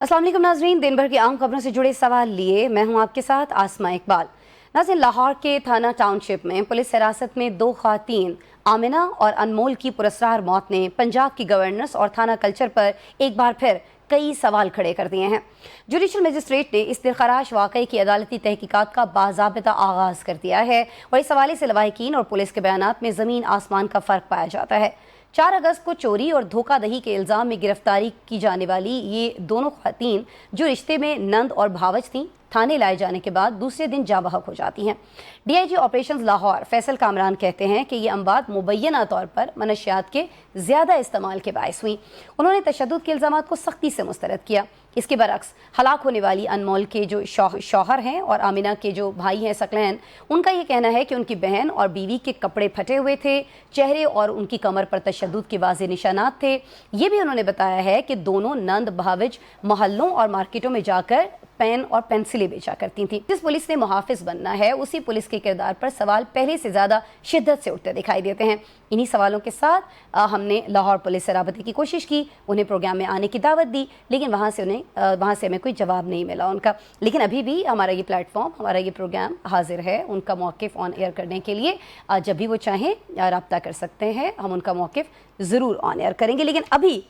अस्सलाम वालेकुम नाज़रीन, दिन भर की आम खबरों से जुड़े सवाल लिए मैं हूं आपके साथ आसमा इकबाल। नाज़रीन, लाहौर के थाना टाउनशिप में पुलिस हिरासत में दो ख़वातीन आमिना और अनमोल की पुरस्कार मौत ने पंजाब की गवर्नेंस और थाना कल्चर पर एक बार फिर कई सवाल खड़े कर दिए हैं। जुडिशल मजिस्ट्रेट ने इस दिलखराश वाक़े की अदालती तहकीकात का बाज़ाबिता आगाज़ कर दिया है और इस हवाले से लवाहिकीन और पुलिस के बयानात में ज़मीन आसमान का फ़र्क पाया जाता है। 4 अगस्त को चोरी और धोखाधड़ी के इल्ज़ाम में गिरफ्तारी की जाने वाली ये दोनों ख़वातीन, जो रिश्ते में नंद और भावज थीं, थाने लाए जाने के बाद दूसरे दिन जाँ बहक हो जाती हैं। DIG ऑपरेशंस लाहौर फैसल कामरान कहते हैं कि ये अमवात मुबैना तौर पर मनशियात के ज़्यादा इस्तेमाल के बायस हुई। उन्होंने तशद्दुद के इल्ज़ामात को सख्ती से मुस्तरद किया। इसके बरक्स हलाक होने वाली अनमोल के जो शौहर हैं और आमिना के जो भाई हैं सकलैन, उनका ये कहना है कि उनकी बहन और बीवी के कपड़े फटे हुए थे, चेहरे और उनकी कमर पर तशद्दुद के वाज़े निशानात थे। ये भी उन्होंने बताया है कि दोनों नंद भाविज मोहल्लों और मार्केटों में जाकर पेन और पेंसिलें बेचा करती थी। जिस पुलिस ने मुहाफिज बनना है, उसी पुलिस के किरदार पर सवाल पहले से ज़्यादा शिद्दत से उठते दिखाई देते हैं। इन्हीं सवालों के साथ हमने लाहौर पुलिस से राबते की कोशिश की, उन्हें प्रोग्राम में आने की दावत दी, लेकिन वहाँ से हमें कोई जवाब नहीं मिला उनका। लेकिन अभी भी हमारा ये प्लेटफॉर्म, हमारा ये प्रोग्राम हाजिर है उनका मौक़िफ़ ऑन एयर करने के लिए। जब भी वो चाहें रब्ता कर सकते हैं, हम उनका मौक़िफ़ ज़रूर ऑन एयर करेंगे। लेकिन अभी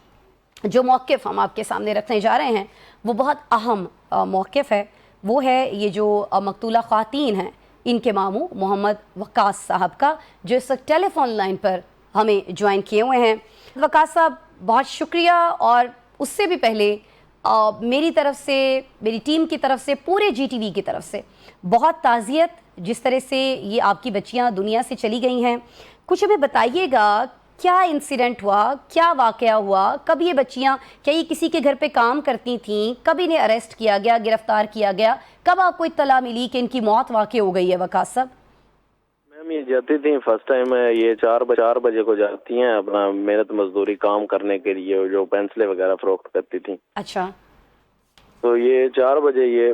जो मौक़िफ़ हम आपके सामने रखने जा रहे हैं वो बहुत अहम मौक़िफ़ है। वो है ये जो मकतूला ख़वातीन हैं, इनके मामू मोहम्मद वक़ास साहब का, जो इस वक्त टेलीफोन लाइन पर हमें ज्वाइन किए हुए हैं। वक़ास साहब, बहुत शुक्रिया। और उससे भी पहले मेरी तरफ से, मेरी टीम की तरफ से, पूरे GTV की तरफ से बहुत ताज़ियत, जिस तरह से ये आपकी बच्चियाँ दुनिया से चली गई हैं। कुछ हमें बताइएगा, क्या इंसिडेंट हुआ, क्या वाक़या हुआ, कब ये बच्चियाँ, क्या ये किसी के घर पे काम करती थीं, कब इन्हें अरेस्ट किया गया, गिरफ्तार किया गया, कब आपको इत्तला मिली कि इनकी मौत वाक़ई हो गई है? वक़ास साहब। मैम, ये जाती थी फर्स्ट टाइम, ये 4 बजे को जाती हैं अपना मेहनत मजदूरी काम करने के लिए, जो पेंसिलें वगैरह फरोख्त करती थी। अच्छा। तो ये 4 बजे ये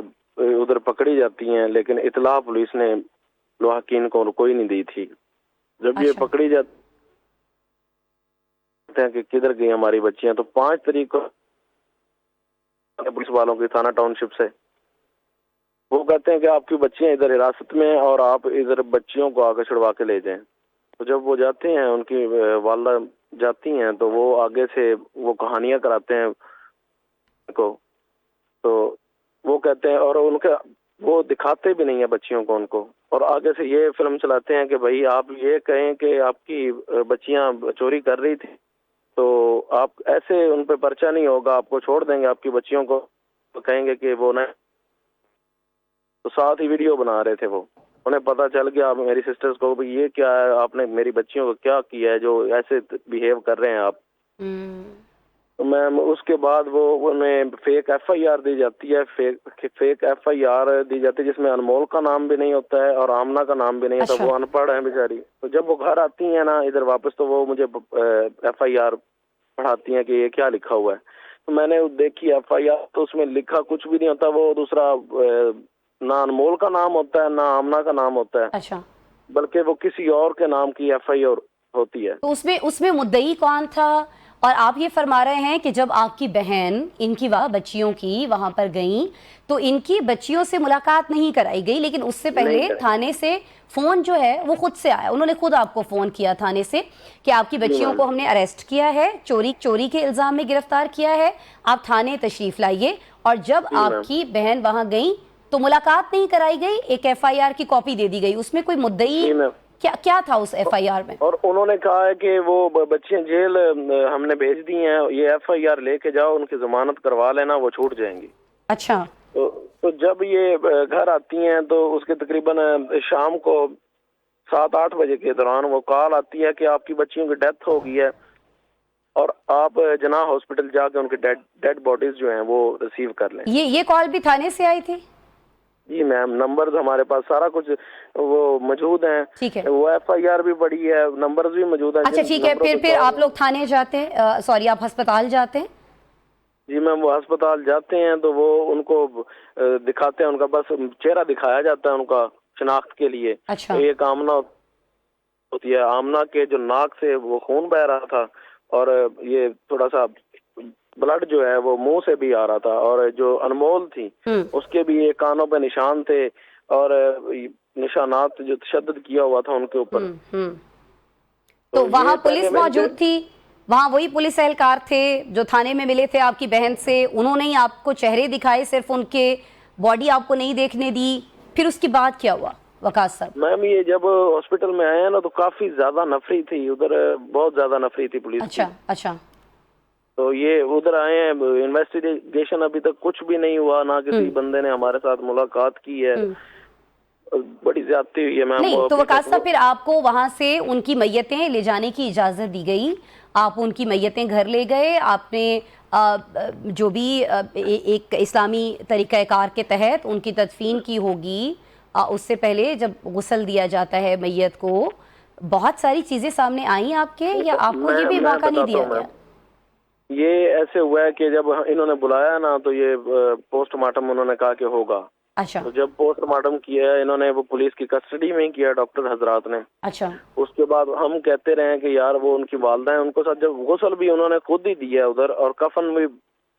उधर पकड़ी जाती हैं, लेकिन इतला पुलिस ने लवाहिकीन को कोई नहीं दी थी। जब ये अच्छा। पकड़ी जाती हैं कि किधर गई हमारी बच्चियां, तो 5 तारीख को पुलिस वालों की थाना टाउनशिप से वो कहते हैं कि आपकी बच्चियां इधर हिरासत में हैं और आप इधर बच्चियों को आगे छुड़वा के ले जाएं। तो जब वो जाते हैं, उनकी वालदा जाती हैं, तो वो आगे से वो कहानियां कराते हैं को। तो वो कहते हैं, और उनका वो दिखाते भी नहीं है बच्चियों को उनको, और आगे से ये फिल्म चलाते हैं कि भाई आप ये कहें कि आपकी बच्चियां चोरी कर रही थी, तो आप ऐसे उन पर पर्चा नहीं होगा, आपको छोड़ देंगे, आपकी बच्चियों को तो कहेंगे कि वो नहीं। तो साथ ही वीडियो बना रहे थे वो। उन्हें पता चल गया मेरी सिस्टर्स को, भाई ये क्या है, आपने मेरी बच्चियों को क्या किया है, जो ऐसे बिहेव कर रहे हैं आप। तो मैम उसके बाद वो उन्हें फेक FIR दी जाती है, फेक FIR दी जाती है, जिसमें अनमोल का नाम भी नहीं होता है और आमना का नाम भी नहीं होता। अच्छा। वो अनपढ़ है बेचारी। तो जब वो घर आती है ना इधर वापस, तो वो मुझे FIR पढ़ाती हैं कि ये क्या लिखा हुआ है। तो मैंने देखी FIR, तो उसमें लिखा कुछ भी नहीं होता। वो दूसरा ना अनमोल का नाम होता है, ना आमना का नाम होता है। अच्छा। बल्कि वो किसी और के नाम की FIR होती है। तो उसमें उसमें मुद्दई कौन था? और आप ये फरमा रहे हैं कि जब आपकी बहन इनकी बच्चियों की वहां पर गई, तो इनकी बच्चियों से मुलाकात नहीं कराई गई, लेकिन उससे पहले थाने से फोन जो है वो खुद से आया। उन्होंने खुद आपको फोन किया थाने से कि आपकी बच्चियों को हमने अरेस्ट किया है, चोरी के इल्जाम में गिरफ्तार किया है, आप थाने तशरीफ लाइए। और जब आपकी बहन वहां गई तो मुलाकात नहीं कराई गई, एक FIR की कॉपी दे दी गई। उसमें कोई मुद्दई क्या था उस FIR में? और उन्होंने कहा है कि वो बच्चियां जेल हमने भेज दी हैं, ये FIR लेके जाओ, उनकी जमानत करवा लेना, वो छूट जाएंगी। अच्छा। तो जब ये घर आती हैं, तो उसके तकरीबन शाम को 7-8 बजे के दौरान वो कॉल आती है कि आपकी बच्चियों की डेथ हो गई है और आप जना हॉस्पिटल जाके उनकी डेड बॉडीज जो हैं वो रिसीव कर लें। ये कॉल भी थाने से आई थी? जी मैम, नंबर्स हमारे पास सारा कुछ वो मौजूद हैं। ठीक है। वो FIR भी पड़ी है, नंबर्स भी मौजूद हैं। अच्छा, ठीक है। फिर आप लोग थाने जाते हैं, सॉरी, आप अस्पताल जाते हैं? जी मैम, वो अस्पताल जाते हैं तो वो उनको दिखाते हैं, उनका बस चेहरा दिखाया जाता है उनका शनाख्त के लिए। अच्छा। तो एक आमना होती है, आमना के जो नाक से वो खून बह रहा था, और ये थोड़ा सा ब्लड जो है वो मुंह से भी आ रहा था, और जो अनमोल थी उसके भी ये कानों पे निशान थे और निशानात जो तशद्दुद किया हुआ था उनके ऊपर। तो ये वहाँ पहले पुलिस मैं मौजूद थी, वहाँ वही पुलिस एहलकार थे जो थाने में मिले थे आपकी बहन से, उन्होंने ही आपको चेहरे दिखाए, सिर्फ उनके बॉडी आपको नहीं देखने दी, फिर उसके बाद क्या हुआ वकास साहब? मैम ये जब हॉस्पिटल में आए हैं ना तो काफी ज्यादा नफरी थी उधर, बहुत ज्यादा नफरी थी पुलिस की। अच्छा अच्छा। तो ये उधर आए हैं, इन्वेस्टिगेशन अभी तक कुछ भी नहीं हुआ, ना किसी बंदे ने हमारे साथ मुलाकात की है, बड़ी ज्यादती हुई है मैम। नहीं तो वकास साहब फिर आपको वहां से उनकी मैयतें ले जाने की इजाजत दी गई, आप उनकी मैयतें घर ले गए, आपने जो भी एक इस्लामी तरीक़ाकार के तहत उनकी तदफीन की होगी, उससे पहले जब गुस्ल दिया जाता है मैयत को, बहुत सारी चीजें सामने आई आपके, या आपको ये भी मौका नहीं दिया गया? ये ऐसे हुआ है कि जब इन्होंने बुलाया ना तो ये पोस्टमार्टम उन्होंने कहा कि होगा। अच्छा। तो जब पोस्टमार्टम किया इन्होंने वो पुलिस की कस्टडी में ही किया डॉक्टर हजरात ने। अच्छा। उसके बाद हम कहते रहे कि यार वो उनकी वालदा है, उनको साथ जब गुस्ल भी उन्होंने खुद ही दिया उधर और कफन भी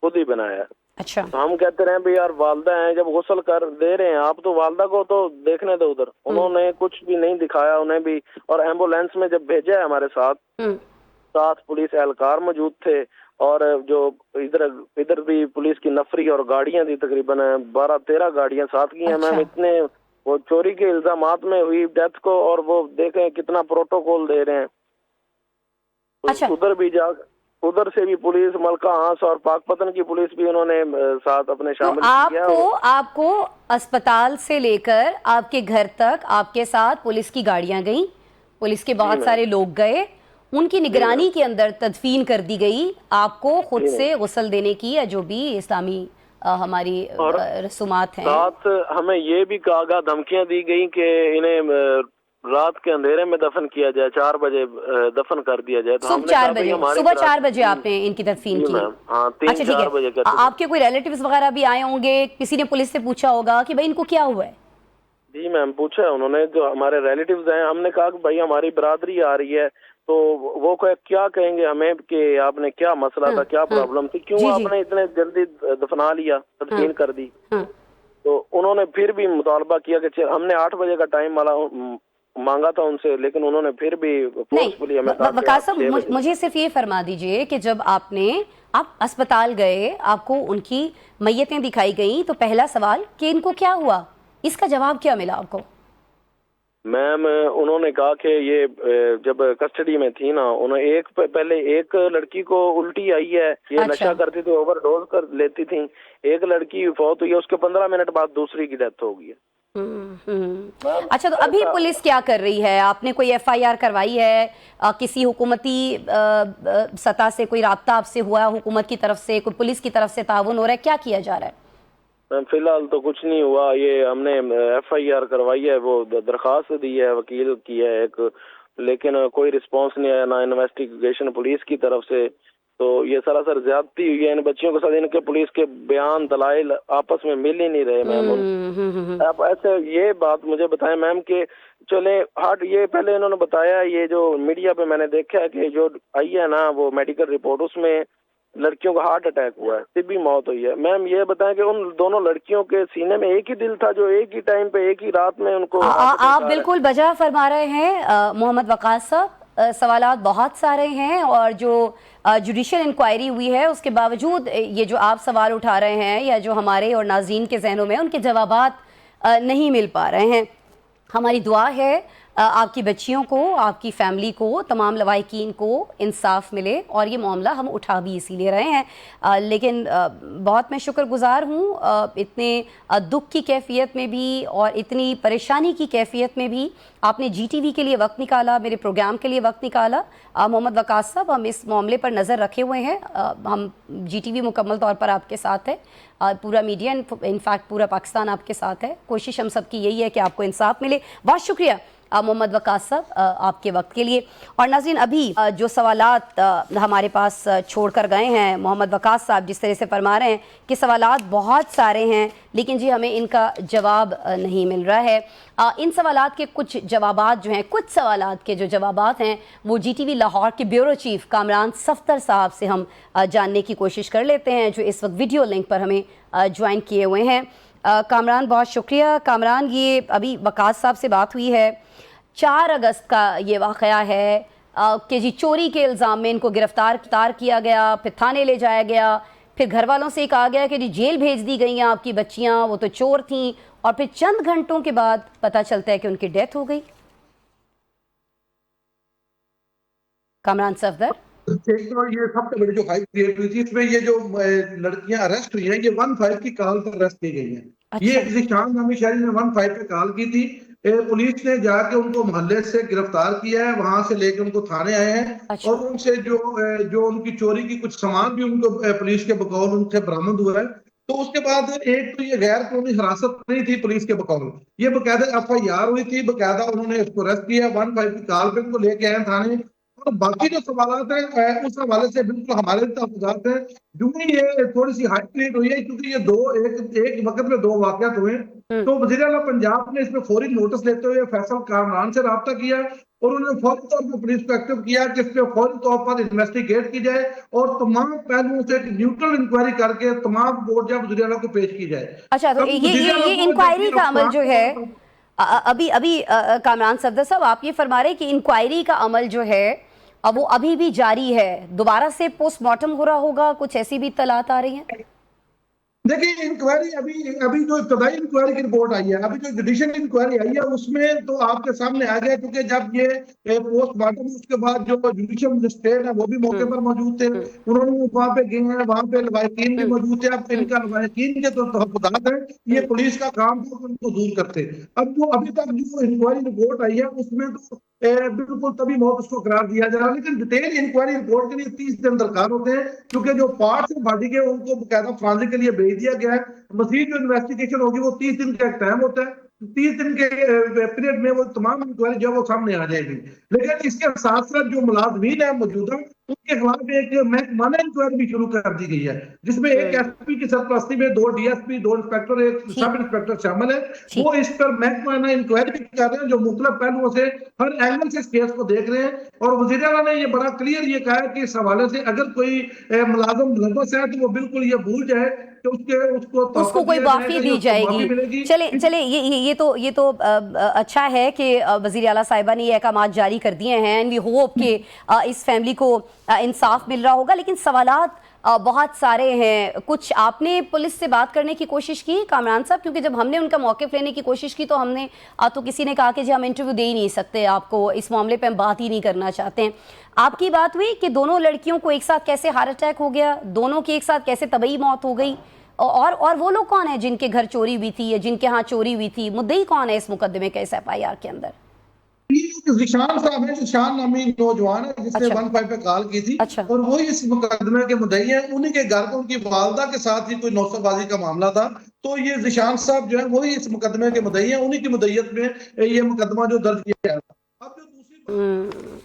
खुद ही बनाया। अच्छा। तो हम कहते रहे भी यार वालदा है, जब गुस्ल कर दे रहे हैं आप तो वालदा को तो देखने दो उधर। उन्होंने कुछ भी नहीं दिखाया उन्हें भी, और एम्बुलेंस में जब भेजा है हमारे साथ पुलिस एहलकार मौजूद थे, और जो इधर भी पुलिस की नफरी और गाड़ियां थी, तकरीबन 12-13 गाड़ियां साथ की हैं मैम। इतने वो चोरी के इल्जामात में हुई डेथ को, और वो देखें कितना प्रोटोकॉल दे रहे हैं। अच्छा। उधर से भी पुलिस, मलका हांस और पाकपतन की पुलिस भी उन्होंने साथ अपने शामिल किया। आपको अस्पताल से लेकर आपके घर तक आपके साथ पुलिस की गाड़ियां गई, पुलिस के बहुत सारे लोग गए, उनकी निगरानी के अंदर तदफीन कर दी गई, आपको खुद से गुस्ल देने की या जो भी इस्लामी हमारी रसूमात हैं। साथ हमें ये भी कहा, धमकियां दी गई कि इन्हें रात के अंधेरे में दफन किया जाए, 4 बजे दफन कर दिया जाए। तो सुबह 4 बजे आपने इनकी तदफीन की? हाँ, 3-4 बजे करते। आपके कोई रिलेटिव्स वगैरह भी आए होंगे, किसी ने पुलिस से पूछा होगा कि भाई इनको क्या हुआ है? जी मैम, पूछा है उन्होंने, जो हमारे रिलेटिव्स हैं। हमने कहा कि भाई हमारी बरादरी आ रही है, तो वो क्या कहेंगे हमें कि आपने क्या मसला था, क्या प्रॉब्लम थी, क्यों आपने इतने जल्दी दफना लिया, तदफीन कर दी। तो उन्होंने फिर भी मुतालबा किया कि हमने 8 बजे का टाइम मांगा था उनसे, लेकिन उन्होंने फिर भी फोर्सफुली हमें कहा। वकास साहब मुझे सिर्फ ये फरमा दीजिए कि जब आप अस्पताल गए, आपको उनकी मैयतें दिखाई गई, तो पहला सवाल कि इनको क्या हुआ, इसका जवाब क्या मिला आपको? मैम उन्होंने कहा कि ये जब कस्टडी में थी ना, उन्हें पहले एक लड़की को उल्टी आई है, ये नशा करती थी, ओवरडोज कर लेती थी। एक लड़की फौत हुई है, उसके 15 मिनट बाद दूसरी की डेथ हो गई है। अच्छा, तो अभी पुलिस क्या कर रही है? आपने कोई FIR करवाई है? किसी हुकूमती सतह से कोई राब्ता आपसे हुआ, हुकूमत की तरफ से, कोई पुलिस की तरफ से ताउन हो रहा है, क्या किया जा रहा है? मैम फिलहाल तो कुछ नहीं हुआ। ये हमने FIR करवाई है, वो दरखास्त दी है, वकील की है एक, लेकिन कोई रिस्पांस नहीं आया, ना इन्वेस्टिगेशन पुलिस की तरफ से। तो ये सरासर ज्यादती हुई है इन बच्चियों के साथ। इनके पुलिस के बयान दलाइल आपस में मिल ही नहीं रहे मैम। आप ऐसे ये बात मुझे बताएं मैम कि चले ये पहले इन्होंने बताया, ये जो मीडिया पे मैंने देखा है कि जो आई है ना वो मेडिकल रिपोर्ट, उसमें लड़कियों को हार्ट अटैक हुआ है, तिब्बी मौत हुई है। मैम ये बताएं कि उन दोनों लड़कियों के सीने में एक ही दिल था जो एक ही टाइम पे, एक ही रात में उनको। आप बिल्कुल बजा फरमा रहे हैं मोहम्मद वकास साहब। सवालात बहुत सारे हैं, और जो जुडिशियल इंक्वायरी हुई है उसके बावजूद ये जो आप सवाल उठा रहे हैं, या जो हमारे और नाज़रीन के जहनों में उनके जवाबात नहीं मिल पा रहे हैं। हमारी दुआ है आपकी बच्चियों को, आपकी फैमिली को, तमाम लवाहिकीन को इंसाफ मिले, और ये मामला हम उठा भी इसीलिए रहे हैं। लेकिन बहुत मैं शुक्रगुजार हूँ, इतने दुख की कैफियत में भी और इतनी परेशानी की कैफियत में भी आपने GTV के लिए वक्त निकाला, मेरे प्रोग्राम के लिए वक्त निकाला। मोहम्मद वकास साहब, हम इस मामले पर नज़र रखे हुए हैं, हम GTV मुकम्मल तौर पर आपके साथ है, पूरा मीडिया इनफैक्ट पूरा पाकिस्तान आपके साथ है। कोशिश हम सब की यही है कि आपको इंसाफ मिले। बहुत शुक्रिया محمد وقاص صاحب آپ کے وقت کے لیے. اور ناظرین ابھی جو سوالات ہمارے پاس چھوڑ کر گئے ہیں محمد وقاص صاحب جس طرح سے فرما رہے ہیں کہ سوالات بہت سارے ہیں لیکن جی ہمیں ان کا جواب نہیں مل رہا ہے. ان سوالات کے کچھ جوابات جو ہیں کچھ سوالات کے جو جوابات ہیں وہ جی ٹی وی لاہور کے بیورو چیف کامران صفدر صاحب سے ہم جاننے کی کوشش کر لیتے ہیں جو اس وقت ویڈیو لنک پر ہمیں جوائن کیے ہوئے ہیں. کامران بہت شکریہ. کامران یہ ابھی وقاص صاحب سے بات ہوئی ہے 4 اگست کا یہ واقعہ ہے کہ جی چوری کے الزام میں ان کو گرفتار کیا گیا پھر تھانے لے جایا گیا پھر گھر والوں سے کہا گیا کہ جی جیل بھیج دی گئی ہیں آپ کی بچیاں وہ تو چور تھیں اور پھر چند گھنٹوں کے بعد پتہ چلتا ہے کہ ان کی ڈیتھ ہو گئی. کامران صفدر ایک تو یہ سب سے بڑی جو ہائی کریٹ ہوئی تھی اس میں یہ جو لڑکیاں اریسٹ ہوئی ہیں یہ 15 کی کال پر اریسٹ کی گئی ہیں. یہ ذیشان نامی شہری نے 15 پہ کال کی تھی. پولیس نے جا کے ان کو محلے سے گرفتار کیا ہے وہاں سے لے کے ان کو تھانے آئے ہیں اور ان سے جو ان کی چوری کی کچھ سامان بھی ان کو پولیس کے بقول ان سے برآمد ہوا ہے. تو اس کے بعد ایک تو یہ غیر قانونی حراست نہیں تھی پولیس کے بقول یہ باقاعدہ FIR ہوئی تھی باقاعدہ انہوں نے اس کو اریسٹ کیا 15 کی کال پہ ان کو لے کے آئے تھانے. اور باقی جو سوالات ہیں اس حوالے سے بالکل ہمارے تحفظات ہیں جو یہ تھوڑی سی ہائی کریٹ ہوئی ہے کیونکہ یہ ایک وقت میں 2 واقعات ہوئے تو وزیر اعلیٰ پنجاب نے اس میں فوری نوٹس لیتے ہوئے فیصل کامران سے رابطہ کیا اور انہوں نے فوری طور پر پولیس کو ایکٹیو کیا کہ اس پہ فوری طور پر انویسٹیگیٹ کی جائے اور تمام پہلوؤں سے نیوٹرل انکوائری کر کے تمام رپورٹ جب وزیر اعلیٰ کو پیش کی جائے. اچھا تو یہ انکوائری کا عمل جو ہے ابھی کامران صفدر صاحب آپ یہ فرما رہے ہیں کہ انکوائری کا عمل جو ہے اب وہ ابھی بھی جاری ہے دوبارہ سے پوسٹ مارٹم ہو رہا ہوگا کچھ ایسی بھی اطلاعات آ رہی ہیں؟ دیکھیں انکوائری ابھی جو ابتدائی انکوائری کی رپورٹ آئی ہے ابھی جو جوڈیشل انکوائری آئی ہے اس میں تو آپ کے سامنے آ گیا کیونکہ جب یہ پوسٹ مارٹم اس کے بعد جو جوڈیشل مجسٹریٹ ہے وہ بھی موقع پر موجود تھے انہوں نے وہاں پہ گئے ہیں وہاں پہ لواحقین بھی موجود تھے. اب ان کا لواحقین کے تو تحفظات ہیں یہ پولیس کا کام تھا ان کو دور کرتے. اب جو ابھی تک جو انکوائری رپورٹ آئی ہے اس میں تو بالکل تبھی موت اس کو قرار دیا جا رہا ہے لیکن ڈیٹیل انکوائری رپورٹ کے لیے 30 دن درکار ہوتے ہیں کیونکہ جو پارٹس ہیں باڈی کے ان کو باقاعدہ فرانزک کے لیے بھیج دیا گیا ہے. مزید جو انویسٹیگیشن ہوگی وہ 30 دن کا ایک ٹائم ہوتا ہے 30 دن کے پیریڈ میں وہ تمام انکوائری جو وہ سامنے آ جائے گی. لیکن اس کے ساتھ ساتھ جو ملازمین ہیں موجودہ ان کے خلاف ایک محکمانہ انکوائری بھی شروع کر دی گئی ہے جس میں ایک SP کی سرپرستی میں 2 DSP 2 انسپیکٹر ایک سب انسپیکٹر شامل ہے وہ اس پر محکمانہ انکوائری بھی کر رہے ہیں جو مختلف پہلوؤں سے ہر اینگل سے اس کیس کو دیکھ رہے ہیں. اور وزیر اعلیٰ نے یہ بڑا کلیئر یہ کہا ہے کہ اس حوالے سے اگر کوئی ملازم ملوث ہے تو وہ بالکل یہ بھول جائے کہ اس کو کوئی معافی دی جائے گی. چلے یہ تو اچھا ہے کہ وزیر اعلیٰ صاحبہ نے یہ احکامات جاری کر دیے ہیں اینڈ وی ہوپ کہ اس فیملی کو انصاف مل رہا ہوگا لیکن سوالات بہت سارے ہیں. کچھ آپ نے پولیس سے بات کرنے کی کوشش کی کامران صاحب کیونکہ جب ہم نے ان کا موقف لینے کی کوشش کی تو ہم نے تو کسی نے کہا کہ جی ہم انٹرویو دے ہی نہیں سکتے آپ کو اس معاملے پہ ہم بات ہی نہیں کرنا چاہتے ہیں. آپ کی بات ہوئی کہ دونوں لڑکیوں کو ایک ساتھ کیسے ہارٹ اٹیک ہو گیا دونوں کی ایک ساتھ کیسے طبعی موت ہو گئی اور وہ لوگ کون ہیں جن کے گھر چوری ہوئی تھی یا جن کے ہاں چوری ہوئی تھی مدعی کون ہے اس مقدمے کے اس FIR کے اندر؟ ذیشان صاحب ہے ذیشان نامی نوجوان ہے جس نے 15 پہ کال کی تھی اور وہی اس مقدمے کے مدعی ہیں. انہی کے گھر پر ان کی والدہ کے ساتھ ہی کوئی نوسہ بازی کا معاملہ تھا تو یہ ذیشان صاحب جو ہے وہی اس مقدمے کے مدعی ہیں انہی کی مدعیت میں یہ مقدمہ جو درج کیا گیا تھا. اب جو دوسری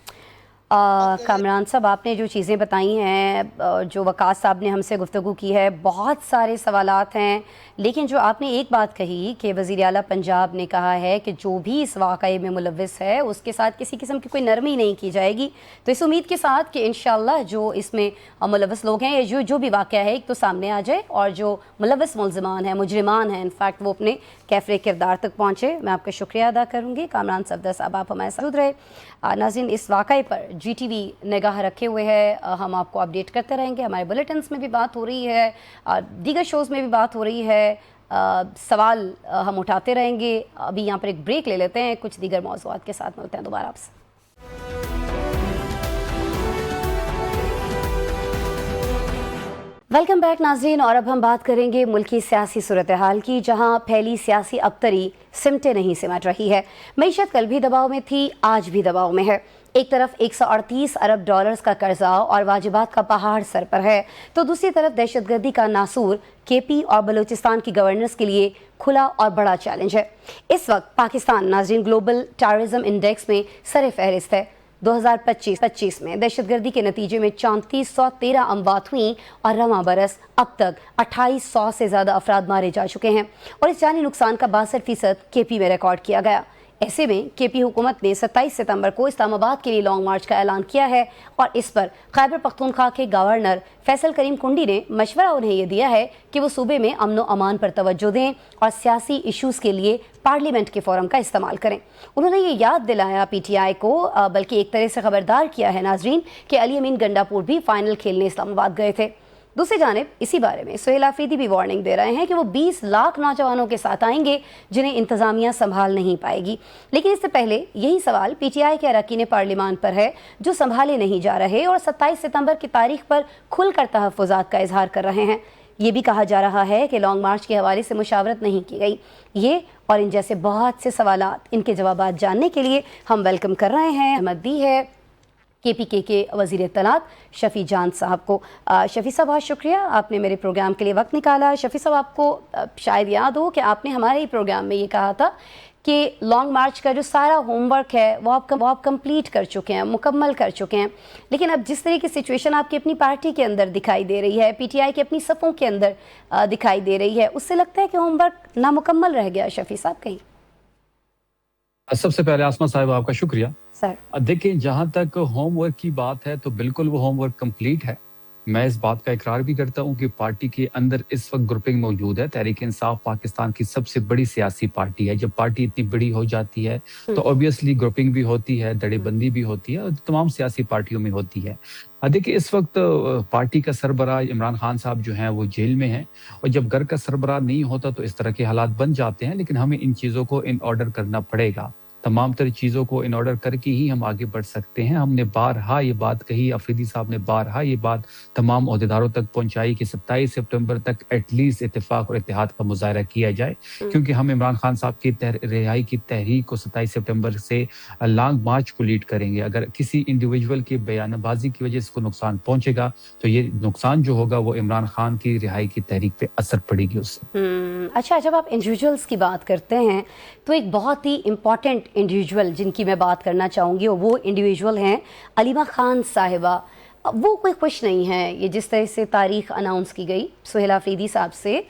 کامران صاحب آپ نے جو چیزیں بتائی ہیں جو وقاص صاحب نے ہم سے گفتگو کی ہے بہت سارے سوالات ہیں لیکن جو آپ نے ایک بات کہی کہ وزیر اعلیٰ پنجاب نے کہا ہے کہ جو بھی اس واقعے میں ملوث ہے اس کے ساتھ کسی قسم کی کوئی نرمی نہیں کی جائے گی تو اس امید کے ساتھ کہ انشاءاللہ جو اس میں ملوث لوگ ہیں یا جو بھی واقعہ ہے ایک تو سامنے آ جائے اور جو ملوث ملزمان ہیں مجرمان ہیں انفیکٹ وہ اپنے کیفرے کردار تک پہنچے. میں آپ کا شکریہ ادا کروں گی. کامران صفدر صاحب آپ ہمارے ساتھ رہے. ناظرین اس واقعے پر GTV نگاہ رکھے ہوئے ہے ہم آپ کو اپڈیٹ کرتے رہیں گے. ہمارے بلیٹنز میں بھی بات ہو رہی ہے دیگر شوز میں بھی بات ہو رہی ہے سوال ہم اٹھاتے رہیں گے. ابھی یہاں پر ایک بریک لے لیتے ہیں کچھ دیگر موضوعات کے ساتھ ملتے ہیں دوبارہ آپ سے. ویلکم بیک ناظرین اور اب ہم بات کریں گے ملکی سیاسی صورتحال کی جہاں پھیلی سیاسی ابتری سمٹے نہیں سمٹ رہی ہے. معیشت کل بھی دباؤ میں تھی آج بھی دباؤ میں ہے. ایک طرف 138 ارب ڈالرز کا قرضہ اور واجبات کا پہاڑ سر پر ہے، تو دوسری طرف دہشت گردی کا ناسور کے پی اور بلوچستان کی گورننس کے لیے کھلا اور بڑا چیلنج ہے۔ اس وقت پاکستان ناظرین گلوبل ٹیررزم انڈیکس میں سر فہرست ہے۔ 2025 میں دہشت گردی کے نتیجے میں 3413 اموات ہوئیں اور رواں برس اب تک 2800 سے زیادہ افراد مارے جا چکے ہیں، اور اس جانی نقصان کا 62% کے پی میں ریکارڈ کیا گیا۔ ایسے میں کے پی حکومت نے 27 ستمبر کو اسلام آباد کے لیے لانگ مارچ کا اعلان کیا ہے، اور اس پر خیبر پختونخوا کے گورنر فیصل کریم کنڈی نے مشورہ انہیں یہ دیا ہے کہ وہ صوبے میں امن و امان پر توجہ دیں اور سیاسی ایشوز کے لیے پارلیمنٹ کے فورم کا استعمال کریں۔ انہوں نے یہ یاد دلایا پی ٹی آئی کو، بلکہ ایک طرح سے خبردار کیا ہے ناظرین، کہ علی امین گنڈا پور بھی فائنل کھیلنے اسلام آباد گئے تھے۔ دوسری جانب اسی بارے میں سہیل آفریدی بھی وارننگ دے رہے ہیں کہ وہ 20 لاکھ نوجوانوں کے ساتھ آئیں گے جنہیں انتظامیہ سنبھال نہیں پائے گی، لیکن اس سے پہلے یہی سوال پی ٹی آئی کے اراکین پارلیمان پر ہے جو سنبھالے نہیں جا رہے اور 27 ستمبر کی تاریخ پر کھل کر تحفظات کا اظہار کر رہے ہیں۔ یہ بھی کہا جا رہا ہے کہ لانگ مارچ کے حوالے سے مشاورت نہیں کی گئی۔ یہ اور ان جیسے بہت سے سوالات، ان کے جوابات جاننے کے لیے ہم ویلکم کر رہے ہیں احمد دی ہے کے پی کے وزیر اطلاعات شفیع جان صاحب کو۔ شفیع صاحب بہت شکریہ، آپ نے میرے پروگرام کے لیے وقت نکالا۔ شفیع صاحب آپ کو شاید یاد ہو کہ آپ نے ہمارے ہی پروگرام میں یہ کہا تھا کہ لانگ مارچ کا جو سارا ہوم ورک ہے وہ آپ کمپلیٹ کر چکے ہیں، مکمل کر چکے ہیں، لیکن اب جس طرح کی سچویشن آپ کی اپنی پارٹی کے اندر دکھائی دے رہی ہے، پی ٹی آئی کی اپنی صفوں کے اندر دکھائی دے رہی ہے، اس سے لگتا ہے کہ ہوم ورک نامکمل رہ گیا شفیع صاحب کہیں؟ سب سے پہلے آسما صاحب آپ کا شکریہ۔ سر دیکھیں، جہاں تک ہوم ورک کی بات ہے تو بالکل وہ ہوم ورک کمپلیٹ ہے۔ میں اس بات کا اقرار بھی کرتا ہوں کہ پارٹی کے اندر اس وقت گروپنگ موجود ہے۔ تحریک انصاف پاکستان کی سب سے بڑی سیاسی پارٹی ہے۔ جب پارٹی اتنی بڑی ہو جاتی ہے تو اوبیسلی گروپنگ بھی ہوتی ہے، دڑے بندی بھی ہوتی ہے، اور تمام سیاسی پارٹیوں میں ہوتی ہے۔ دیکھیں، اس وقت پارٹی کا سربراہ عمران خان صاحب جو ہیں وہ جیل میں ہیں، اور جب گھر کا سربراہ نہیں ہوتا تو اس طرح کے حالات بن جاتے ہیں، لیکن ہمیں ان چیزوں کو ان آرڈر کرنا پڑے گا۔ تمام تر چیزوں کو ان آرڈر کر کے ہی ہم آگے بڑھ سکتے ہیں۔ ہم نے بارہا یہ بات کہی، افریدی صاحب نے بارہا یہ بات تمام عہدیداروں تک پہنچائی کہ 27 سپٹمبر تک ایٹ لیسٹ اتفاق اور اتحاد کا مظاہرہ کیا جائے، کیونکہ ہم عمران خان صاحب کی رہائی کی تحریک کو 27 سپٹمبر سے لانگ مارچ کو لیڈ کریں گے۔ اگر کسی انڈیویجول کی بیان بازی کی وجہ سے کو نقصان پہنچے گا تو یہ نقصان جو ہوگا وہ عمران خان کی رہائی کی تحریک پہ اثر پڑے گی اس سے۔ اچھا، جب آپ انڈیویجولز کی بات کرتے ہیں تو ایک بہت ہی امپورٹنٹ انڈیویجول جن کی میں بات کرنا چاہوں گی وہ انڈیویجول ہیں علیمہ خان صاحبہ۔ وہ کوئی خوش نہیں ہے یہ جس طرح سے تاریخ اناؤنس کی گئی۔ سہیل آفریدی صاحب سے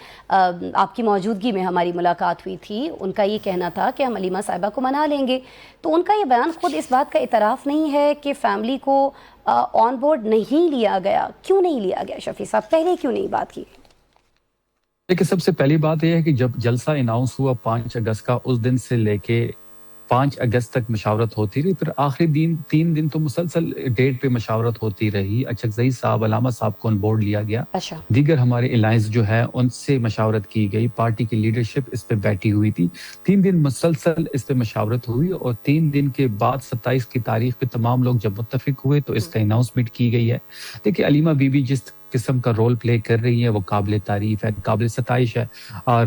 آپ کی موجودگی میں ہماری ملاقات ہوئی تھی، ان کا یہ کہنا تھا کہ ہم علیمہ صاحبہ کو منا لیں گے، تو ان کا یہ بیان خود اس بات کا اعتراف نہیں ہے کہ فیملی کو آن بورڈ نہیں لیا گیا۔ کیوں نہیں لیا گیا شفیع صاحب؟ پہلے کیوں نہیں بات کی؟ دیکھیں، سب سے پہلی بات یہ ہے کہ جب جلسہ اناؤنس ہوا 5 اگست کا، اس دن سے لے کے 5 اگست تک مشاورت ہوتی رہی، پھر آخری دن 3 دن تو مسلسل ڈیٹ پہ مشاورت ہوتی رہی۔ اچکزئی صاحب، علامہ صاحب کو آن بورڈ لیا گیا، دیگر ہمارے الائنس جو ہے ان سے مشاورت کی گئی، پارٹی کی لیڈرشپ اس پہ بیٹھی ہوئی تھی۔ 3 دن مسلسل اس پہ مشاورت ہوئی، اور 3 دن کے بعد 27 کی تاریخ پہ تمام لوگ جب متفق ہوئے تو اس کا اناؤنسمنٹ کی گئی ہے۔ دیکھیے، علیمہ بی بی جس قسم کا رول پلے کر رہی ہے وہ قابل تعریف ہے، قابل ستائش ہے۔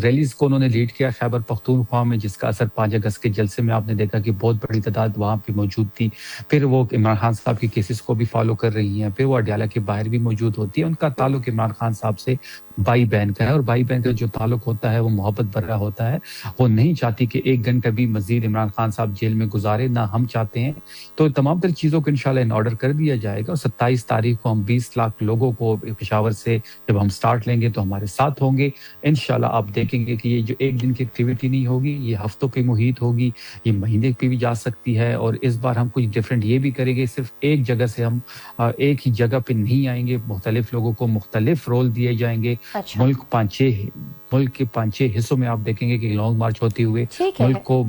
ریلیز کو انہوں نے لیڈ کیا خیبر پختونخوا میں، جس کا اثر 5 اگست کے جلسے میں آپ نے دیکھا کہ بہت بڑی تعداد وہاں پہ موجود تھی۔ پھر وہ عمران خان صاحب کی کیسز کو بھی فالو کر رہی ہیں، پھر وہ اڈیالہ کے باہر بھی موجود ہوتی ہے۔ ان کا تعلق عمران خان صاحب سے بھائی بہن کا ہے، اور بھائی بہن کا جو تعلق ہوتا ہے وہ محبت بھرا ہوتا ہے۔ وہ نہیں چاہتی کہ 1 گھنٹہ بھی مزید عمران خان صاحب جیل میں گزارے، نہ ہم چاہتے ہیں۔ تو تمام تر چیزوں کو انشاءاللہ ان آرڈر کر دیا جائے گا، اور 27 تاریخ کو ہم 20 لاکھ لوگوں کو پشاور سے جب ہم سٹارٹ لیں گے تو ہمارے ساتھ ہوں گے۔ انشاءاللہ آپ دیکھیں گے کہ یہ جو 1 دن کی ایکٹیویٹی نہیں ہوگی، یہ ہفتوں کے محیط ہوگی، یہ مہینے پہ بھی جا سکتی ہے۔ اور اس بار ہم کچھ ڈیفرنٹ یہ بھی کریں گے، صرف ایک جگہ سے ہم ایک ہی جگہ پہ نہیں آئیں گے، مختلف لوگوں کو مختلف رول دیے جائیں گے۔ ملک کے 5-6 حصوں میں آپ دیکھیں گے کہ لانگ مارچ ہوتے ہوئے ملک کو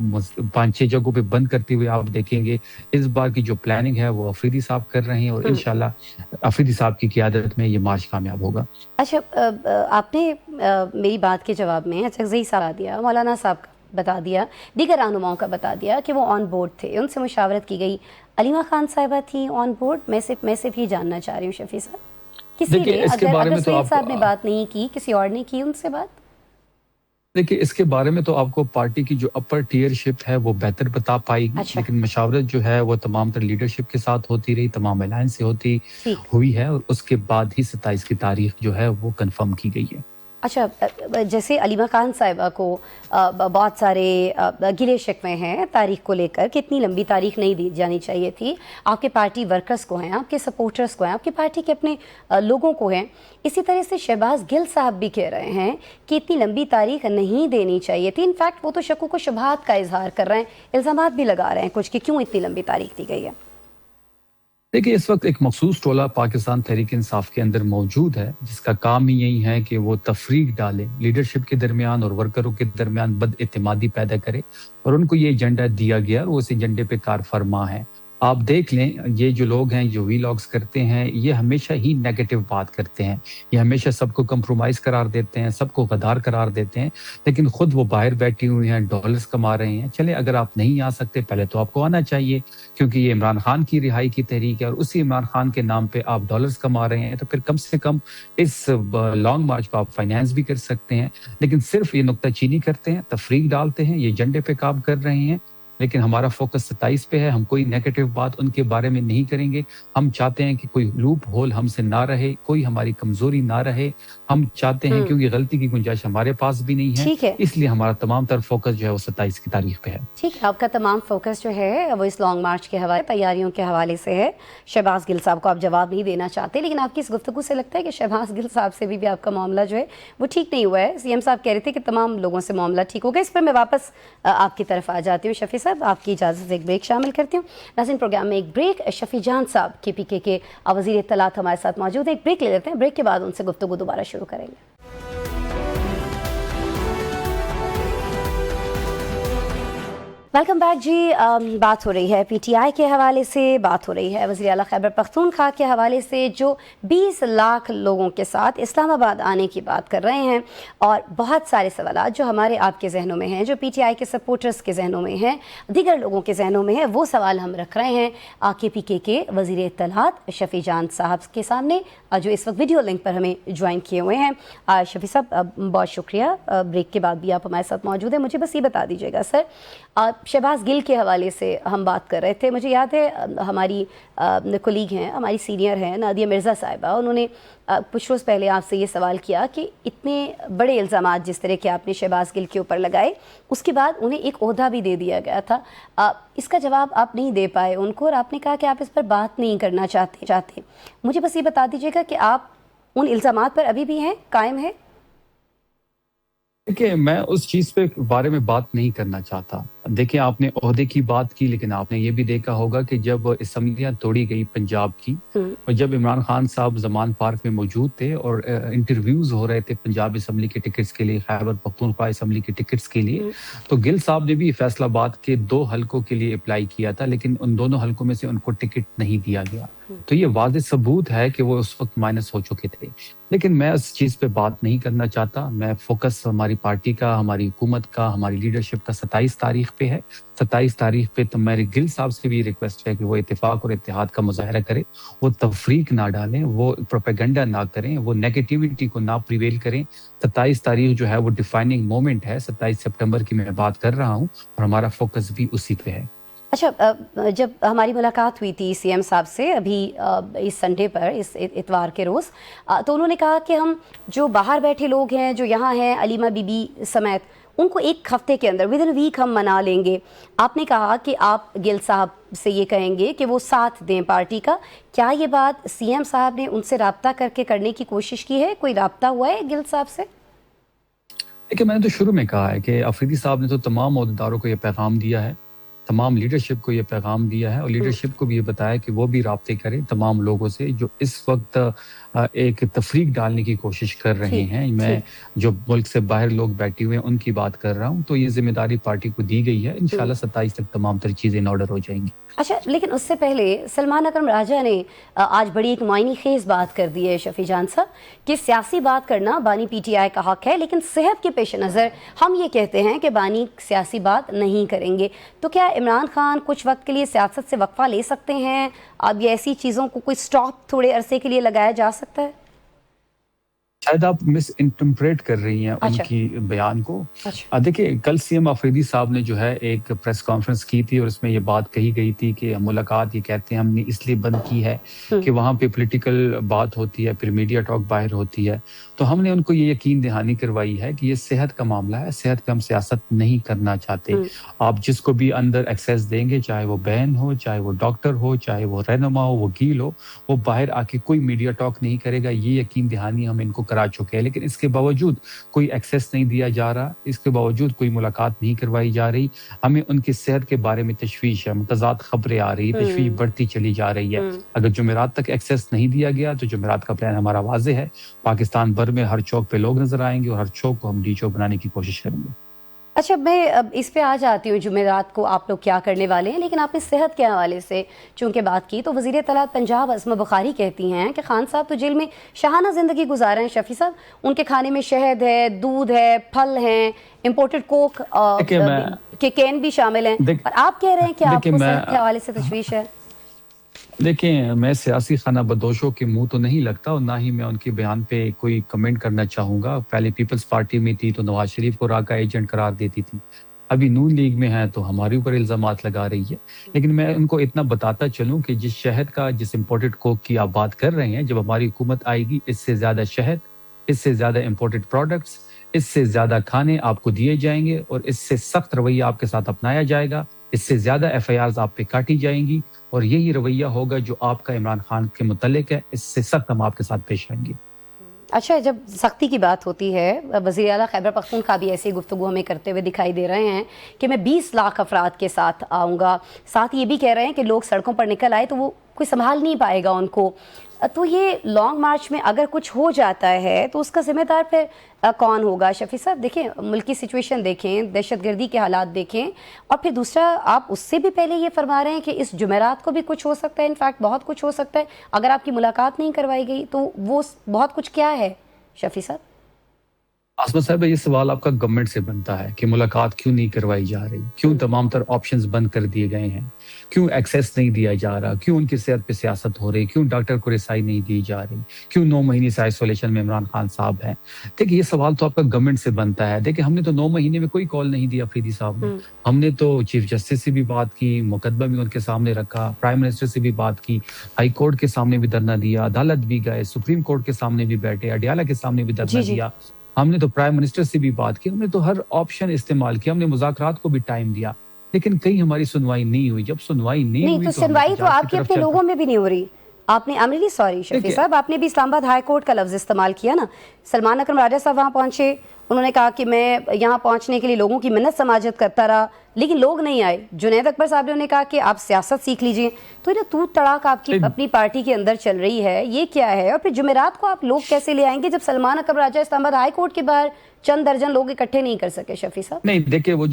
5-6 جگہوں پہ بند کرتے ہوئے آپ دیکھیں گے۔ اس بار کی جو پلاننگ ہے وہ افریدی صاحب کر رہے ہیں، اور انشاءاللہ افریدی صاحب کی قیادت میں یہ مارچ کامیاب ہوگا۔ اچھا، آپ نے میری بات کے جواب میں اچکزئی صاحب دیا، مولانا صاحب کا بتا دیا، دیگر رہنماؤں کا بتا دیا کہ وہ آن بورڈ تھے، ان سے مشاورت کی گئی۔ علیمہ خان صاحبہ تھی آن بورڈ؟ میں صرف یہ جاننا چاہ رہی ہوں شفیع صاحب، کسی نے اگر سہیل صاحب نے بات نہیں کی، کسی اور نے کی ان سے بات؟ देखिए, इसके बारे में तो आपको पार्टी की जो अपर टीयरशिप है वो बेहतर बता पाएगी। अच्छा। लेकिन मशावरत जो है वो तमाम तर लीडरशिप के साथ होती रही, तमाम अलायंस से होती ठीक। हुई है, और उसके बाद ही 27 की तारीख जो है वो कंफर्म की गई है। अच्छा, जैसे अलीमा खान साहिबा को बहुत सारे गिले शिकवे हैं तारीख को लेकर कि इतनी लंबी तारीख नहीं दी जानी चाहिए थी, आपके पार्टी वर्कर्स को हैं, आपके सपोर्टर्स को हैं, आपकी पार्टी के अपने लोगों को हैं। इसी तरह से शहबाज गिल साहब भी कह रहे हैं कि इतनी लंबी तारीख नहीं देनी चाहिए थी। इनफैक्ट वो तो शक्कों को शुबहात का इजहार कर रहे हैं, इल्ज़ामात भी लगा रहे हैं कुछ कि क्यों इतनी लंबी तारीख दी गई है। देखिए, इस वक्त एक मखसूस टोला पाकिस्तान तहरीक इंसाफ के अंदर मौजूद है, जिसका काम ही यही है कि वो तफरीक डाले, लीडरशिप के दरमियान और वर्करों के दरमियान बदएतमादी पैदा करे, और उनको ये एजेंडा दिया गया और वो इस एजेंडे पे कार फरमा है। आप देख लें, ये जो लोग हैं जो वीलॉग्स करते हैं, ये हमेशा ही नेगेटिव बात करते हैं, ये हमेशा सबको कंप्रोमाइज करार देते हैं, सबको गद्दार करार देते हैं, लेकिन खुद वो बाहर बैठी हुई हैं, डॉलर्स कमा रहे हैं। चले, अगर आप नहीं आ सकते, पहले तो आपको आना चाहिए, क्योंकि ये इमरान खान की रिहाई की तहरीक है और उसी इमरान खान के नाम पे आप डॉलर्स कमा रहे हैं, तो फिर कम से कम इस लॉन्ग मार्च को आप फाइनेंस भी कर सकते हैं। लेकिन सिर्फ ये नुक्ताचीनी करते हैं, तफरीक डालते हैं, ये एजेंडे पे काम कर रहे हैं। लेकिन हमारा फोकस 27 पे है, हम कोई नेगेटिव बात उनके बारे में नहीं करेंगे। हम चाहते हैं कि कोई लूप होल हमसे ना रहे, कोई हमारी कमजोरी ना रहे। हम चाहते हैं, क्योंकि गलती की गुंजाइश हमारे पास भी नहीं है, इसलिए हमारा तमाम तर फोकस जो है वो 27 की तारीख पे है। ठीक है, आपका तमाम फोकस जो है वो इस लॉन्ग मार्च के हवाले, तैयारियों के हवाले से है। शहबाज गिल साहब को आप जवाब नहीं देना चाहते, लेकिन आपकी इस गुफ्तगू से लगता है कि शहबाज गिल साहब से भी आपका मामला जो है वो ठीक नहीं हुआ है। सीएम साहब कह रहे थे कि तमाम लोगों से मामला ठीक हो गया। इस पर मैं वापस आपकी तरफ आ जाती हूँ। शफी साहब, आपकी इजाज़त से एक ब्रेक शामिल करती हूँ। नाज़रीन, प्रोग्राम में एक ब्रेक। शफी जान साहब KPK के वज़ीर इत्तलात हमारे साथ मौजूद है। एक ब्रेक ले लेते हैं, ब्रेक के बाद उनसे गुफ्तगू दोबारा शुरू करेंगे। वेलकम बैक जी। बात हो रही है PTI के हवाले से, बात हो रही है वज़ीर आला खैबर पख्तूनख्वा के हवाले से, जो 20 लाख लोगों के साथ इस्लामाबाद आने की बात कर रहे हैं, और बहुत सारे सवाल जो हमारे आपके जहनों में हैं, जो PTI के सपोर्टर्स के जहनों में हैं, दीगर लोगों के जहनों में है, वो सवाल हम रख रहे हैं KPK के वज़ीर इत्तलात शफी जान साहब के सामने, जो इस वक्त वीडियो लिंक पर हमें ज्वाइन किए हुए हैं। शफी साहब, बहुत शुक्रिया, ब्रेक के बाद भी आप हमारे साथ मौजूद हैं। मुझे बस ये बता दीजिएगा सर, शहबाज गिल के हवाले से हम बात कर रहे थे। मुझे याद है हमारी कोलीग हैं, हमारी सीनियर हैं नादिया मिर्ज़ा साहिबा, उन्होंने कुछ रोज़ पहले आपसे ये सवाल किया कि इतने बड़े इल्ज़ामात जिस तरह के आपने शहबाज गिल के ऊपर लगाए, उसके बाद उन्हें एक ओहदा भी दे दिया गया था। इसका जवाब आप नहीं दे पाए उनको, और आपने कहा कि आप इस पर बात नहीं करना चाहते। मुझे बस ये बता दीजिएगा कि आप उन इल्ज़ामात पर अभी भी हैं, कायम हैं? देखिए, मैं उस चीज पे बारे में बात नहीं करना चाहता। देखिए, आपने ओहदे की बात की, लेकिन आपने ये भी देखा होगा कि जब असम्बलियां तोड़ी गई पंजाब की, और जब इमरान खान साहब जमान पार्क में मौजूद थे और इंटरव्यूज हो रहे थे पंजाब असम्बली के टिकट्स के लिए, खैबर पख्तूनख्वा असम्बली के टिकट्स के लिए, तो गिल साहब ने भी फैसलाबाद के 2 हलकों के लिए अप्लाई किया था, लेकिन उन दोनों हलकों में से उनको टिकट नहीं दिया गया। तो ये वाज़ेह सबूत है कि वो उस वक्त माइनस हो चुके थे। लेकिन मैं उस चीज पे बात नहीं करना चाहता। मैं फोकस हमारी पार्टी का, हमारी हुकूमत का, हमारी लीडरशिप का 27 तारीख पे है। 27 तारीख पे तो मेरे गिल साहब से भी रिक्वेस्ट है कि वो इत्तेफाक और इत्तेहाद का मुजाहरा करें, वो तफरीक ना डालें, वो प्रोपेगेंडा ना करें, वो नेगेटिविटी को ना प्रिवेल करें। 27 तारीख जो है वो डिफाइनिंग मोमेंट है, 27 सितंबर की मैं बात कर रहा हूँ, और हमारा फोकस भी उसी पे है। अच्छा, जब हमारी मुलाकात हुई थी सीएम साहब से अभी इस संडे पर, इस इतवार के रोज़, तो उन्होंने कहा कि हम जो बाहर बैठे लोग हैं, जो यहाँ हैं, अलीमा बीबी समेत, उनको एक हफ्ते के अंदर, विद इन वीक हम मना लेंगे। आपने कहा कि आप गिल साहब से ये कहेंगे कि वो साथ दें पार्टी का। क्या ये बात सीएम साहब ने उनसे राब्ता करके करने की कोशिश की है? कोई राब्ता हुआ है गिल साहब से? देखिए, मैंने तो शुरू में कहा है कि अफरीदी साहब ने तो तमाम ओहदेदारों को ये पैगाम दिया है, तमाम लीडरशिप को ये पैगाम दिया है, और लीडरशिप को भी ये बताया कि वो भी राब्ते करें तमाम लोगों से जो इस वक्त एक तफरीक डालने की कोशिश कर रहे हैं। मैं जो मुल्क से बाहर लोग बैठे हुए हैं उनकी बात कर रहा हूँ। तो ये जिम्मेदारी पार्टी को दी गई है। इंशाल्लाह 27 तक तमाम तर चीजें इन ऑर्डर हो जाएंगी। अच्छा, लेकिन उससे पहले सलमान अकरम राजा ने आज बड़ी एक मायने खेज बात कर दी है शफी जान साहब, कि सियासी बात करना बानी PTI का हक है, लेकिन सेहत के पेश नज़र हम ये कहते हैं कि बानी सियासी बात नहीं करेंगे। तो क्या इमरान खान कुछ वक्त के लिए सियासत से वक्फा ले सकते हैं? अब ये ऐसी चीज़ों को कोई स्टॉप थोड़े अरसे के लिए लगाया जा सकता है? शायद आप मिस इंटरप्रेट कर रही हैं अच्छा। उनकी बयान को। अच्छा। देखिए, कल सीएम आफरीदी साहब ने जो है एक प्रेस कॉन्फ्रेंस की थी और उसमें ये बात कही गई थी कि मुलाकात, ये कहते हैं, हमने इसलिए बंद की है कि वहाँ पे पॉलिटिकल बात होती है, फिर मीडिया टॉक बाहर होती है। तो हमने उनको ये यकीन दहानी करवाई है कि ये सेहत का मामला है, सेहत पे हम सियासत नहीं करना चाहते। आप जिसको भी अंदर एक्सेस देंगे, चाहे वो बहन हो, चाहे वो डॉक्टर हो, चाहे वो रहनुमा हो, वकील हो, वो बाहर आके कोई मीडिया टॉक नहीं करेगा। ये यकीन दहानी हम इनको करा चुके हैं, लेकिन इसके बावजूद कोई एक्सेस नहीं दिया जा रहा, इसके बावजूद कोई मुलाकात नहीं करवाई जा रही। हमें उनकी सेहत के बारे में तशवीश है, मुतज़ाद खबरें आ रही, तशवीश बढ़ती चली जा रही है। अगर जुमेरात तक एक्सेस नहीं दिया गया तो जुमेरात का प्लान हमारा वाज़े है। पाकिस्तान भर में हर चौक पे लोग नजर आएंगे और हर चौक को हम डी चौक बनाने की कोशिश करेंगे। अच्छा, मैं अब इस पे आ जाती हूँ, जुमेरात को आप लोग क्या करने वाले हैं, लेकिन आपने सेहत के हवाले से चूंकि बात की तो वज़ीर इत्तलात पंजाब अस्मा बुखारी कहती हैं कि खान साहब तो जेल में शाहाना ज़िंदगी गुजार हैं। शफी साहब, उनके खाने में शहद है, दूध है, फल हैं, इम्पोर्टेड कोक के कैन भी शामिल हैं, और आप कह रहे हैं कि आपको सेहत के हवाले से तशवीश है। देखिए, मैं सियासी खाना बदोशों के मुंह तो नहीं लगता और ना ही मैं उनके बयान पे कोई कमेंट करना चाहूँगा। पहले पीपल्स पार्टी में थी तो नवाज शरीफ को राका एजेंट करार देती थी, अभी नून लीग में है तो हमारे ऊपर इल्ज़ामात लगा रही है। लेकिन मैं उनको इतना बताता चलूँ कि जिस शहद का, जिस इम्पोर्टेड कोक की आप बात कर रहे हैं, जब हमारी हुकूमत आएगी, इससे ज़्यादा शहद, इससे ज़्यादा इम्पोर्टेड प्रोडक्ट्स, इससे ज़्यादा खाने आपको दिए जाएंगे और इससे सख्त रवैया आपके साथ अपनाया जाएगा। इससे ज़्यादा FIRs आप पे काटी जाएंगी और यही रवैया होगा जो आपका इमरान खान के मुतल्लिक है। इससे सख्त हम आपके साथ पेश आएंगे। अच्छा, जब सख्ती की बात होती है, वज़ीर आला खैबर पख्तूनख्वा भी ऐसी गुफ्तगू हमें करते हुए दिखाई दे रहे हैं कि मैं 20 लाख अफराद के साथ आऊँगा। साथ ये भी कह रहे हैं कि लोग सड़कों पर निकल आए तो वो कोई संभाल नहीं पाएगा उनको। तो ये लॉन्ग मार्च में अगर कुछ हो जाता है तो उसका जिम्मेदार फिर कौन होगा? शफी साहब, देखें, मुल्क की सिचुएशन देखें, दहशतगर्दी के हालात देखें, और फिर दूसरा, आप उससे भी पहले ये फरमा रहे हैं कि इस जुमेरात को भी कुछ हो सकता है, इनफैक्ट बहुत कुछ हो सकता है। अगर आपकी मुलाकात नहीं करवाई गई तो वो बहुत कुछ क्या है शफी साहब? आसमा साहब, ये सवाल आपका गवर्नमेंट से बनता है कि मुलाकात क्यों नहीं करवाई जा रही, क्यों तमाम तर ऑप्शंस बंद कर दिए गए हैं, क्यों एक्सेस नहीं दिया जा रहा, क्यों उनकी सेहत पे सियासत हो रही, क्यों डॉक्टर को रिसाई नहीं दी जा रही, क्यों 9 महीने से आइसोलेशन में इमरान खान साहब हैं। देखिए, ये सवाल तो आपका गवर्नमेंट से बनता है। देखिए, हमने तो 9 महीने में कोई कॉल नहीं दिया अफरीदी साहब ने। हमने तो चीफ जस्टिस से भी बात की, मुकदमा भी उनके सामने रखा, प्राइम मिनिस्टर से भी बात की, हाई कोर्ट के सामने भी धरना दिया, अदालत भी गए, सुप्रीम कोर्ट के सामने भी बैठे, अडियाला के सामने भी धरना दिया। हमने तो प्राइम मिनिस्टर से भी बात की, हमने तो हर ऑप्शन इस्तेमाल किया, हमने मुज़ाकरात को भी टाइम दिया, लेकिन कहीं हमारी सुनवाई नहीं हुई। जब सुनवाई नहीं हुई तो सुनवाई तो आपके अपने लोगों में भी नहीं हो रही। आपने, I am really sorry Shafi साहब, आपने भी इस्लामाबाद हाई कोर्ट का लफ्ज इस्तेमाल किया ना। सलमान अकरम राजा साहब वहाँ पहुंचे, उन्होंने कहा कि मैं यहाँ पहुंचने के लिए लोगों की मिन्नत समाजत करता रहा, लेकिन लोग नहीं आए। जुनैद अकबर साहब ने उन्हें कहा कि आप सियासत सीख लीजिए। तो ये तूत तड़ाक आपकी अपनी पार्टी के अंदर चल रही है, ये क्या है? और फिर जुमेरात को आप लोग कैसे ले आएंगे जब सलमान अकबर राजा इस्लामाबाद हाई कोर्ट के बाहर चंद दर्जन लोग इकट्ठे नहीं कर सके? शफी साहब, नहीं, देखिए, वो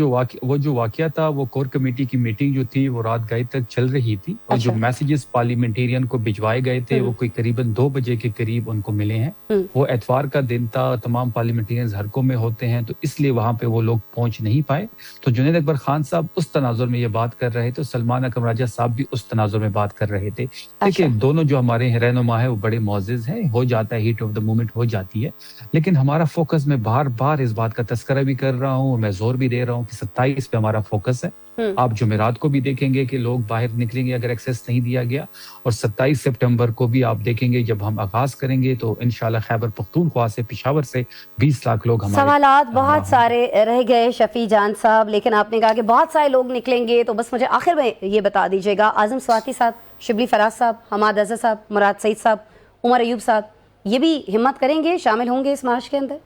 जो वाकया था, वो कोर कमेटी की मीटिंग जो थी वो रात गए तक चल रही थी, और जो मैसेजेस पार्लियामेंटेरियन को भिजवाए गए थे वो कोई करीबन 2 बजे के करीब उनको मिले हैं। वो एतवार का दिन था, तमाम पार्लियामेंटेरियन हरकों में होते हैं, तो इसलिए वहां पे वो लोग पहुंच नहीं पाए। तो जुनैद अकबर खान साहब उस तनाजुर में ये बात कर रहे थे, सलमान अकरम राजा साहब भी उस तनाजुर में बात कर रहे थे। देखिए, दोनों जो हमारे रहनुमा है वो बड़े मोअज़्ज़िज़ हैं, हो जाता है, हीट ऑफ द मोमेंट हो जाती है, लेकिन हमारा फोकस, मैं बार बार इस बात का तस्करा भी कर रहा हूँ, मैं जोर भी दे रहा हूँ कि 27 पे हमारा फोकस है। आप जुमेरात को भी देखेंगे कि लोग बाहर निकलेंगे अगर एक्सेस नहीं दिया गया, और 27 सितंबर को भी आप देखेंगे जब हम आगाज करेंगे तो इंशाल्लाह खैबर पख्तूनख्वा से, पेशावर से 20 लाख लोग हमारे। सवालात बहुत सारे रह गए शफी जान साहब, लेकिन आपने कहा कि बहुत सारे लोग निकलेंगे, तो बस मुझे आखिर में ये बता दीजिएगा, आजम स्वाति साहब, शिबली फराज साहब, हमाद अजहर साहब, मुराद सईद साहब, उमर अयूब साहब, ये भी हिम्मत करेंगे, शामिल होंगे इस मार्च के अंदर?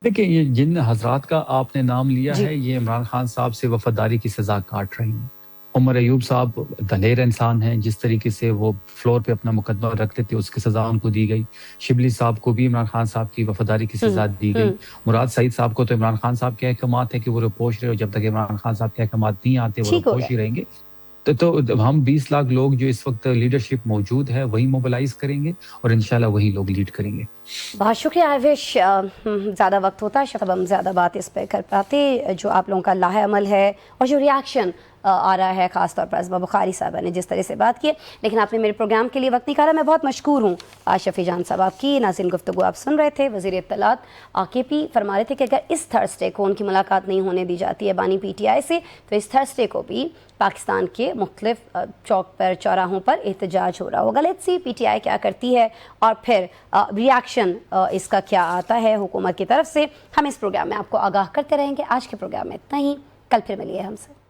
देखिए, ये जिन हजरात का आपने नाम लिया है, ये इमरान खान साहब से वफादारी की सजा काट रहे हैं। उमर अयूब साहब दलेर इंसान हैं, जिस तरीके से वो फ्लोर पे अपना मुकदमा रखते थे उसकी सजा उनको दी गई। शिबली साहब को भी इमरान खान साहब की वफादारी की सजा दी गई। मुराद सईद साहब को तो इमरान खान साहब के अहकामात है कि वो रिपोर्ट रहे, और जब तक इमरान खान साहब के अहकामात नहीं आते वो रिपोर्ट ही रहेंगे। तो हम 20 लाख लोग जो इस वक्त लीडरशिप मौजूद है वही मोबिलाइज करेंगे और इंशाल्लाह वही लोग लीड करेंगे। बहुत शुक्रिया। आई विश ज़्यादा वक्त होता, शायद हम ज़्यादा बात इस पर कर पाते। जो आप लोगों का लाहे अमल है और जो रिएक्शन आ रहा है, ख़ास तौर पर अस्मा बुखारी साहबा ने जिस तरह से बात की, लेकिन आपने मेरे प्रोग्राम के लिए वक्त निकाला, मैं बहुत मशकूर हूँ। शफी जान साहब आपकी। नाज़रीन, गुफ्तगू आप सुन रहे थे। वज़ीर इत्तलात KP फरमा रहे थे कि अगर इस थर्सडे को उनकी मुलाकात नहीं होने दी जाती है बानी PTI से, तो इस थर्सडे को भी पाकिस्तान के मुख्तलिफ चौक पर चौराहों पर एहतजाज हो रहा होगा। लेट्स सी PTI क्या करती है और फिर रिएक्शन इसका क्या आता है हुकूमत की तरफ से। हम इस प्रोग्राम में आपको आगाह करते रहेंगे। आज के प्रोग्राम में इतना ही, कल फिर मिलिए हमसे।